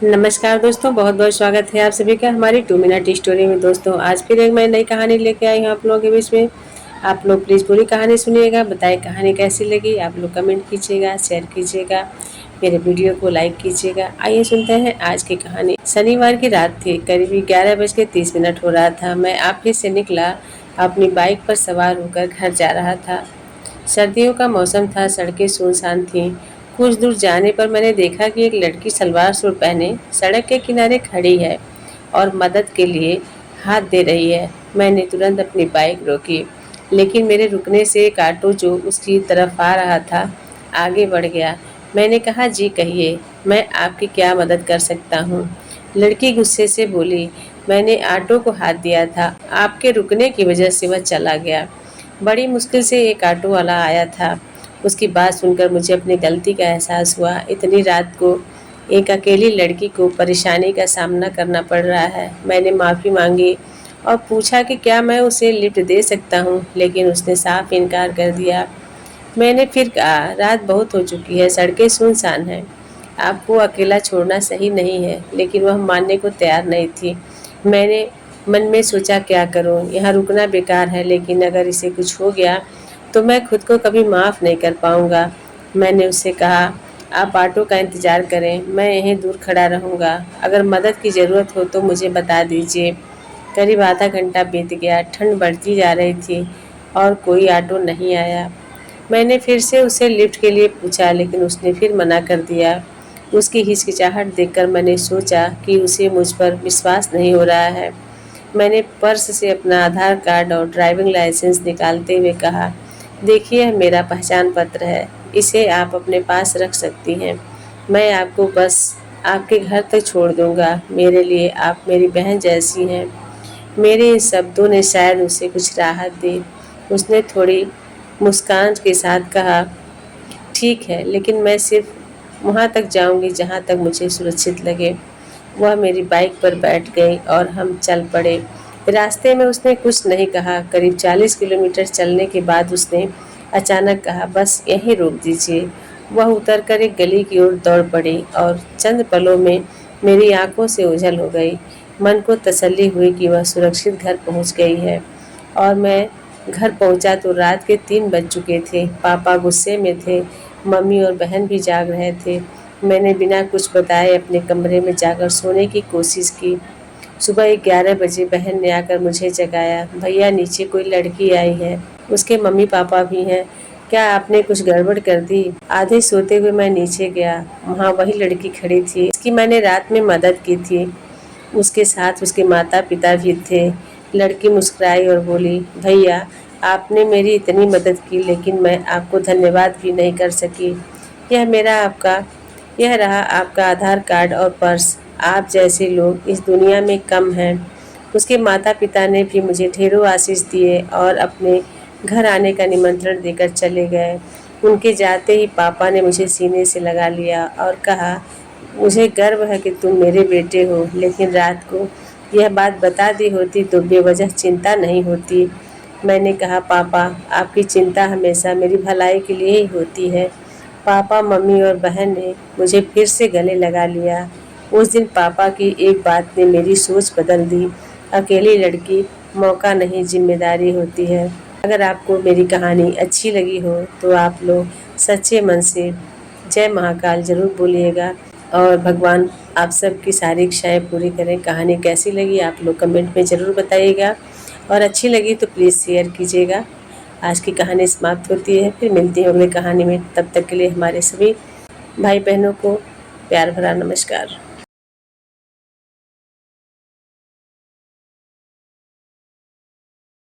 नमस्कार दोस्तों, बहुत बहुत स्वागत है आप सभी का हमारी 2 मिनट स्टोरी में। दोस्तों आज फिर एक मैं नई कहानी लेके आई हूँ आप लोगों के बीच में। आप लोग प्लीज़ पूरी कहानी सुनिएगा, बताइए कहानी कैसी लगी। आप लोग कमेंट कीजिएगा, शेयर कीजिएगा, मेरे वीडियो को लाइक कीजिएगा। आइए सुनते हैं आज की कहानी। शनिवार की रात थी, करीब 11:30 हो रहा था। मैं ऑफिस से निकला, अपनी बाइक पर सवार होकर घर जा रहा था। सर्दियों का मौसम था, सड़कें सुनसान थीं। कुछ दूर जाने पर मैंने देखा कि एक लड़की सलवार सूट पहने सड़क के किनारे खड़ी है और मदद के लिए हाथ दे रही है। मैंने तुरंत अपनी बाइक रोकी, लेकिन मेरे रुकने से एक ऑटो जो उसकी तरफ आ रहा था आगे बढ़ गया। मैंने कहा, जी कहिए, मैं आपकी क्या मदद कर सकता हूँ? लड़की गुस्से से बोली, मैंने ऑटो को हाथ दिया था, आपके रुकने की वजह से वह चला गया। बड़ी मुश्किल से एक ऑटो वाला आया था। उसकी बात सुनकर मुझे अपनी गलती का एहसास हुआ। इतनी रात को एक अकेली लड़की को परेशानी का सामना करना पड़ रहा है। मैंने माफ़ी मांगी और पूछा कि क्या मैं उसे लिफ्ट दे सकता हूँ, लेकिन उसने साफ इनकार कर दिया। मैंने फिर कहा, रात बहुत हो चुकी है, सड़कें सुनसान हैं, आपको अकेला छोड़ना सही नहीं है, लेकिन वह मानने को तैयार नहीं थी। मैंने मन में सोचा, क्या करूं, यहाँ रुकना बेकार है, लेकिन अगर इसे कुछ हो गया तो मैं खुद को कभी माफ़ नहीं कर पाऊंगा। मैंने उससे कहा, आप ऑटो का इंतज़ार करें, मैं यहीं दूर खड़ा रहूंगा, अगर मदद की ज़रूरत हो तो मुझे बता दीजिए। करीब आधा घंटा बीत गया, ठंड बढ़ती जा रही थी और कोई ऑटो नहीं आया। मैंने फिर से उसे लिफ्ट के लिए पूछा, लेकिन उसने फिर मना कर दिया। उसकी हिचकिचाहट देखकर मैंने सोचा कि उसे मुझ पर विश्वास नहीं हो रहा है। मैंने पर्स से अपना आधार कार्ड और ड्राइविंग लाइसेंस निकालते हुए कहा, देखिए, यह मेरा पहचान पत्र है, इसे आप अपने पास रख सकती हैं। मैं आपको बस आपके घर तक छोड़ दूंगा, मेरे लिए आप मेरी बहन जैसी हैं। मेरे इन शब्दों ने शायद उसे कुछ राहत दी। उसने थोड़ी मुस्कान के साथ कहा, ठीक है, लेकिन मैं सिर्फ वहाँ तक जाऊँगी जहाँ तक मुझे सुरक्षित लगे। वह मेरी बाइक पर बैठ गई और हम चल पड़े। रास्ते में उसने कुछ नहीं कहा। करीब 40 किलोमीटर चलने के बाद उसने अचानक कहा, बस यहीं रोक दीजिए। वह उतरकर एक गली की ओर दौड़ पड़ी और चंद पलों में मेरी आंखों से ओझल हो गई। मन को तसल्ली हुई कि वह सुरक्षित घर पहुंच गई है। और मैं घर पहुंचा तो रात के 3 बज चुके थे। पापा गुस्से में थे, मम्मी और बहन भी जाग रहे थे। मैंने बिना कुछ बताए अपने कमरे में जाकर सोने की कोशिश की। सुबह 11 बजे बहन ने आकर मुझे जगाया, भैया नीचे कोई लड़की आई है, उसके मम्मी पापा भी हैं, क्या आपने कुछ गड़बड़ कर दी? आधे सोते हुए मैं नीचे गया, वहाँ वही लड़की खड़ी थी, इसकी मैंने रात में मदद की थी। उसके साथ उसके माता पिता भी थे। लड़की मुस्कुराई और बोली, भैया, आपने मेरी इतनी मदद की, लेकिन मैं आपको धन्यवाद भी नहीं कर सकी। यह मेरा आपका यह रहा आपका आधार कार्ड और पर्स। आप जैसे लोग इस दुनिया में कम हैं। उसके माता पिता ने भी मुझे ढेरों आशीष दिए और अपने घर आने का निमंत्रण देकर चले गए। उनके जाते ही पापा ने मुझे सीने से लगा लिया और कहा, मुझे गर्व है कि तुम मेरे बेटे हो, लेकिन रात को यह बात बता दी होती तो बेवजह चिंता नहीं होती। मैंने कहा, पापा, आपकी चिंता हमेशा मेरी भलाई के लिए ही होती है। पापा, मम्मी और बहन ने मुझे फिर से गले लगा लिया। उस दिन पापा की एक बात ने मेरी सोच बदल दी। अकेली लड़की मौका नहीं, जिम्मेदारी होती है। अगर आपको मेरी कहानी अच्छी लगी हो तो आप लोग सच्चे मन से जय महाकाल जरूर बोलिएगा और भगवान आप सबकी सारी इच्छाएं पूरी करें। कहानी कैसी लगी आप लोग कमेंट में ज़रूर बताइएगा और अच्छी लगी तो प्लीज़ शेयर कीजिएगा। आज की कहानी समाप्त होती है, फिर मिलती है अगली कहानी में। तब तक के लिए हमारे सभी भाई बहनों को प्यार भरा नमस्कार।